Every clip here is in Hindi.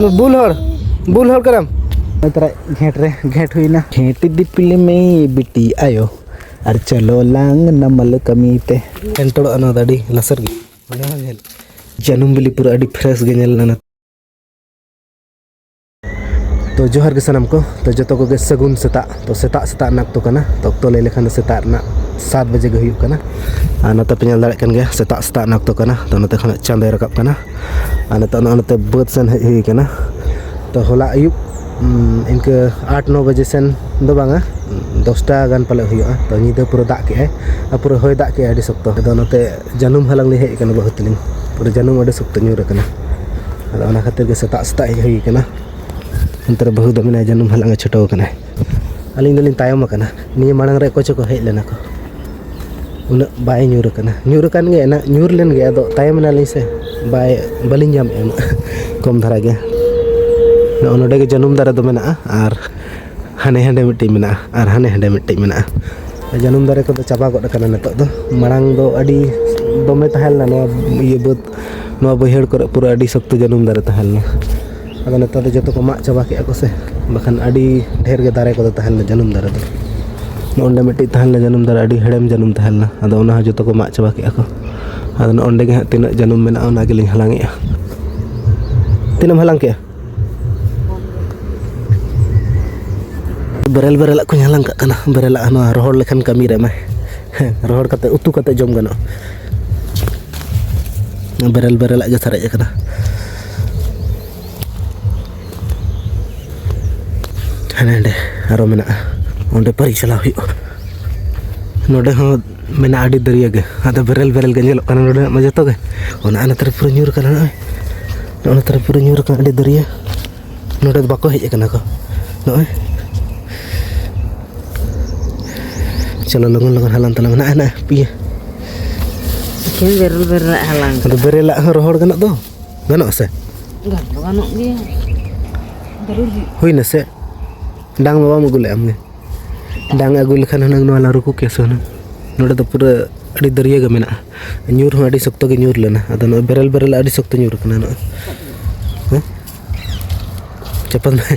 बुल हर करम तरा घेट रे घेट हुईना घेट दिपिल में बिटी आयो और चलो लांग नमल कमीते एंटड़ अना दाड़ी लसर गे जनुम बिली पूरा अड़ी फ्रेश गे नेल ना तो जोहर के सनम को तो जो को सगुन सेता तो सेता सेता नाक तो कना तो तो ले लेखान सेता ना 7 बजे गे हुई कना आ नते पेल दाड़े कन गे सेता सेता नाक तो कना तो नते खन चांदे रकाब कना आ नते बद सन हुई कना तो होला अयुब इनके 8-9 बजे सेन दो बांगा 10टा गान पाले हुआ तो नींद पूरा दाग के पूरा हय दाग के अड़ी सख्त तो नते जनुम हलांग ले हेज कना बहुतलिंग पूरा जनुम अड़ी सख्त न्यूर कना अदा ओना खातिर के सेता सेता हुई कना अंतर बहु दमिना जनुम हलांग छटो कना अलिंग दलिंग तायम कना निये मांग रे कोच को हेज लेना को उन बाय न्यूर कना न्यूर कान गे ना न्यूर लेन गे अदो तायम नालिंग से बाय बलिंग जाम एम कम धरा गे नोडे के जनुम दारे दो मेना और हाने हांडे मिट्टी मेना और हाने हांडे मिट्टी मेना जनुम दारे को चाबा गड कना नतो दो मांग दो अड़ी दमे तहलना नो ये बद नो बहेड़ करे पूरा अड़ी सख्त जनुम दारे तहलना अदा नतो दो जतो को मा चाबा के को से बखन अड़ी ढेर के दारे को तहलना जनुम दारे दो नोंडे मिट्टी तहलना जनुम दारे अड़ी हेड़म जनुम तहलना अदा ओना जतो को मा चाबा के को अदा नोंडे के तिना जनुम मेना ओना गेलिंग हलांगे तिनम हलांग के बेरेल बेरेल को हलांग कना बेरेल रोहड़ लेखन कमी रे मैं रोहड़ कते उतु कते जम गनो बेरेल बेरेल गे सारे कना हाने आरो मेना ओंडे परी चला हुई नोडे हो मेना आडी दरिया गे आदा बेरेल बेरेल गे नेलो कना नोडे म जतो गे ओना अना तरफ पूरा न्यूर कना ओना तरफ पूरा न्यूर कना आडी दरिया नोडे बाको हेज कना को नोय चलो लगन लगन हलांग तला ना ना पिए के बेरल बेरल हलांग तो बेरेला रोहड़ गनो दो गनो से गनो गे जरूरी हुई न से डांग बाबा मगुले आमगे डांग अगु लेखान हनंग नो लारु को केसो न नोडे तो पूरा अड़ी दरिया गे मेना न्यूर हो अड़ी सख्त गे न्यूर लेना अदा नो बेरेल बेरेल अड़ी सख्त न्यूर कना न चपन में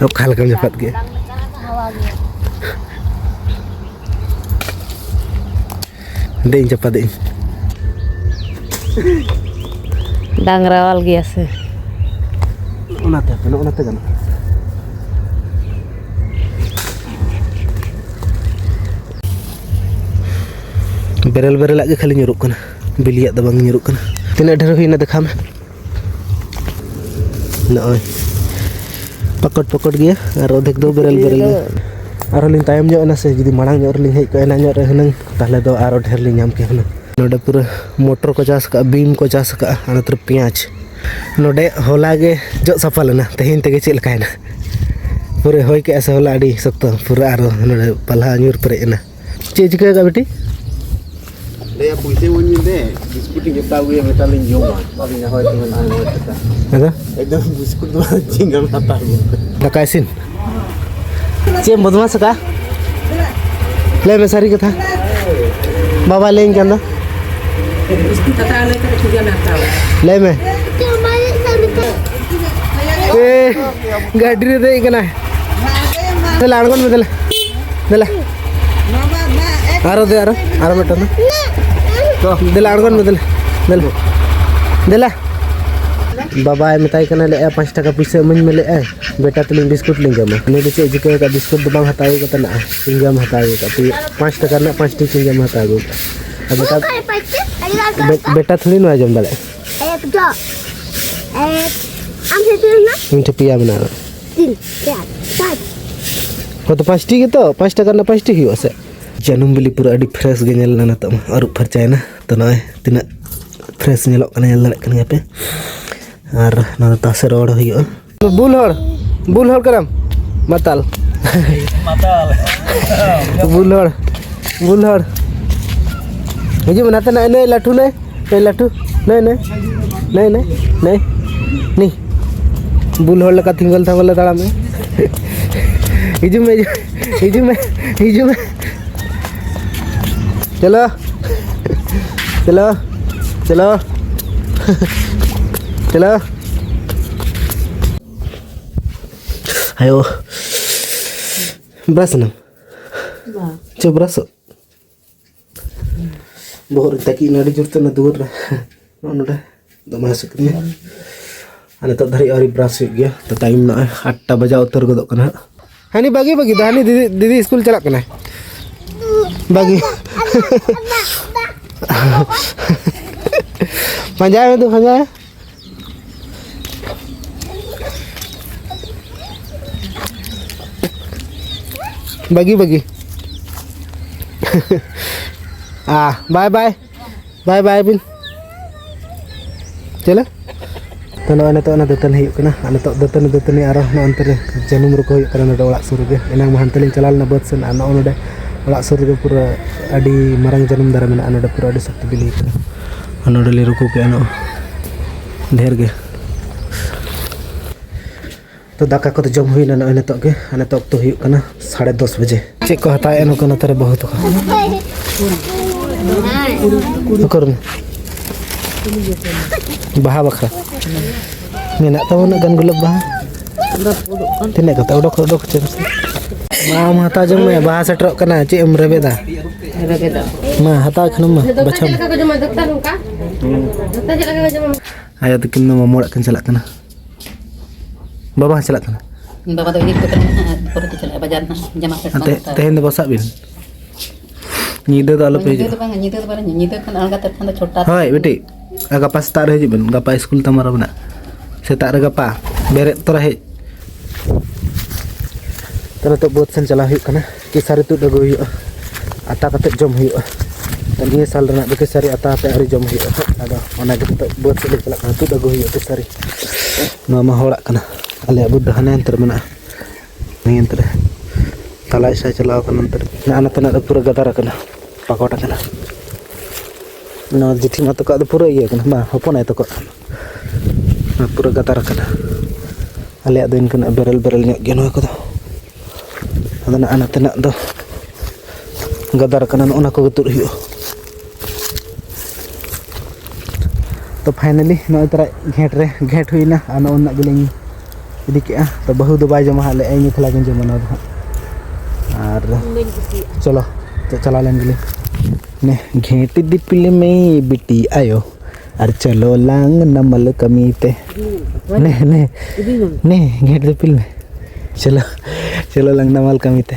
अब खाल कम जपत गे दें चपा दें डांगरा वाल गया से ओनाते गना बेरेल बेरेल गे खाली न्यूरुक कना बिलिया द बांग न्यूरुक कना तिना ढेर हुईना देखा में नय पकड़ पकड़ गया और अधेक दो बेरेल बेरेल और लिंग तायम जो ना से जुदी मांग जो लिंग हेज को एना जो रे हनंग ताले दो आरो ढेर लिंग नाम के हन नोडे पूरा मोटर को चास का बीम को चास का अनतर प्याज नोडे होला गे जो सफा लेना तेहिन तेगे चेल कायना पूरे होय के ऐसे होला अड़ी सख्त पूरा आरो नोडे पल्हा न्यूर परेना चे चिका का बेटी ले पुइसे वनी दे बिस्कुट के तावे बेटा लिंग जो अभी ना होय तुम ना होय तका अदा एकदम बिस्कुट दो चिंगम खाता दकाइसिन चे बदमाश का ले में सारी कथा बाबा लें क्या ना ले में ए गाड़ी रे दे कना दे लाणगन में दे दे आरो दे आरो बेटा ना तो दे लाणगन में दे दे बाबा मिताई कना ले 5 टका पैसा मन में ले बेटा तलिंग बिस्कुट लिंग जमा ने दे जिके का बिस्कुट दबांग हटावे का तना चिंगम हटावे का तो 5 टका ना 5 टी चिंगम हटावे बेटा बेटा थली न जम दाले एक दो आम से तीन ना मिनट पिया बना 3 4 5 हो तो 5 टी के तो 5 टका ना 5 टी ही से जनुम बिली पूरा अड़ी फ्रेश गे नेल ना तो और फरचायना तो नय तिना फ्रेश नेलो कना नेल दाले कना पे और ना तासे रोड हुई बुल हर करम माताल बुल हर हिजु मनाते ना ने लाठू ने लाठू नहीं बुल हर लका थिंगल थांगल ताड़ा में हिजु में चलो Chalo. Ayo. Beras na. Coba beras. Bohor taki nadi jurta na dur. Nono dah. Dah masuk ni. Ana tak dari hari beras ya. To time na 8 baja utar godok kana. Hani bagi dah ni didi school chalak kana. Bagi. Panjang tu panjang. Bagi. Bye Bin. Chalo. Tano ana to ana datan hayuk kana. Ana to datan ni arah na antar janum ro ko hayuk kana na olak sur ge. Enang mahantelin chalal na bot sen ana ono de olak sur ge pura adi marang janum dara mena ana de pura adi sakti bili kana. Ana de liru ko ke ana ढेर ge. तो दाका को तो जम हुई ना ना तो के अने तो तो हुई kana 10:30 बजे चेक को हताए नो kana तरे बहुत का करन बाहा बखरा मेना तो ना गन गुलाब बाहा तिने कता उडक चेक माम हता जम में बाहा सेटर kana चे एम रेबेदा मा हता खनम बछम आया तो किन मोड़ कन चला kana बाबा चला kana बाबा तो ini पर चला बाजार ना जमा कर तेहन दो बसा बिन नीदे तो आलो पे तो बंग नीदे तो बारे नीदे खान अलगा तक छोटा हाय बेटी गपा सेता रे हिजुबन गपा स्कूल तमारा बना सेता रे गपा बेरे तोरा हे तने तो बहुत सन चला हुई kana किसारी तु दगो हुई आता कते जम हुई तनी साल रना किसारी आता पे हरि जम हुई आदा ओना के तो बहुत से चला kana तु दगो हुई किसारी नमा होड़ा kana ale buddha hane antar mena ni antar talai saya chala kana antar na ana tana pura gadara kana pakota kana no jithi ma to ka pura iya kana ma hopon ai to ko na pura gadara kana ale adin kana berel nya geno ko do adana ana tana do gadara kana ona ko gutur hiyo तो फाइनली न तरा घेट हुई ना आना ओना गिलिंग इदी के तो बहु दो बाय जमा ले आई खला गन जमा ना और चलो तो चला लेन गिले ने घेट दिपिल में बिटी आयो और चलो लांग नमल कमीते ने घेट दिपिल में चलो लांग नमल कमीते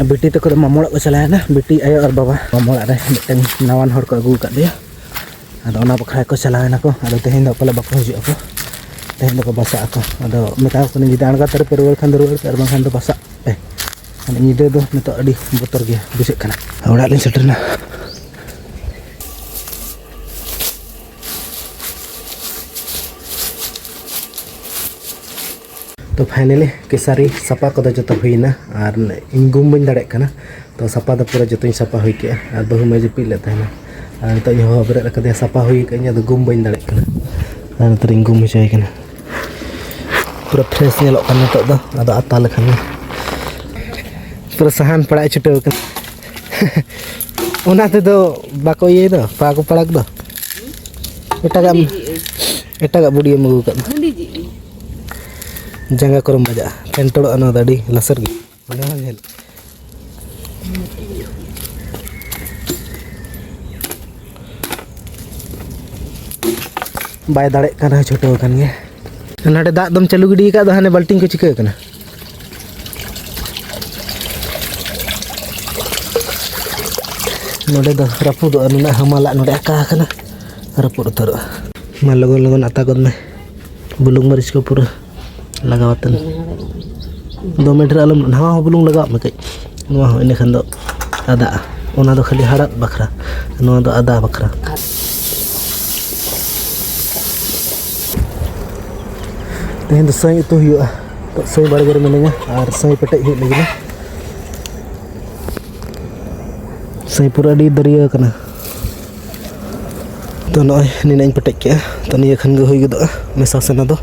बेटी तक मामोड़ा को चलाया ना बेटी आयो और बाबा मामोड़ा रे नवान हर को अगू कर दिया अदो ना बखरा को चलाया ना को अदो तेहेन दो पले बाको हजू को तेहेन दो बसा को अदो मेता को नि दाणगा तर पे रुवार खान रुवार कर बाखान दो बसा पे अने निदे दो नितो अडी बोतर गया बुझे कना ओड़ा लिन सेटरना तो फाइनली केसारी सपा को जो हुईना और इन गुम बन दाड़े कना तो सपा दो पूरा जो सपा हुई के और बहु में जपी लेता है और तो यो बरे रखते सपा हुई के तो गुम बन दाड़े कना और तो इन गुम होचाई कना पूरा फ्रेश नेलो कना तो दो आता लखन पूरा सहान पड़ा छुटे कना ओना ते दो बाको ये दो पाको पड़क दो एटागा बुढ़ी मगु का जंगा करम बजा टेंटोड़ अना दाड़ी लसर गी माने हेल बाय दाड़े काना छोटो कान गे नाडे दाग दम चालू गिडी का हाने बाल्टिंग को चिका कना नोडे दो रपुद अनुना हमाला नोडे का कना रपुद उतर मा लगन आता गद में बुलुंग मरीच को पूरा लगावतन 2 मिनट आलम नवा बुलुंग लगाव में कई नवा इने खान दो आदा ओना दो खाली हड़त बखरा नवा दो आदा बखरा तेहन दो सई तो हुआ तो सई बाड़गे मिनेगा और सई पटेज हुई लगे सई पूरा डी दरिया कना तो नय निनाñ पटेज के तो निया खान गे हुई गदो मेसा सेना दो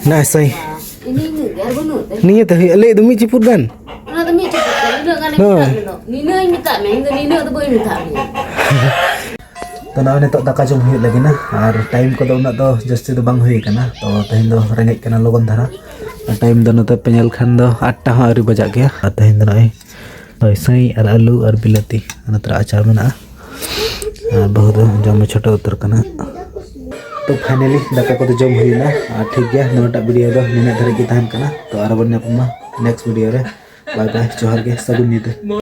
ना सई Niya tahu, ale demi ciput kan? Nah, demi cepet, udah kan Nina ini minta main, Nina tu boleh minta main. तो ना नितो दाका जम हुई लगी ना और टाइम को उना तो जस्ती तो बांग हुई कना तो तहिन दो रेंगेज कना लोगन धारा टाइम दो नते पेनल खान दो 8टा हो आरी बजा गया और तहिन दो नय सई और आलू और बिलाती नत्र अचार मना और बहुत जम छोटा उतर कना तो फाइनली दाका को तो जम हुई ना ठीक गया नोटा वीडियो दो निना धरे की तहन कना तो आर बन्या पमा नेक्स्ट वीडियो रे बाय बाय जोहार के सगुन नीते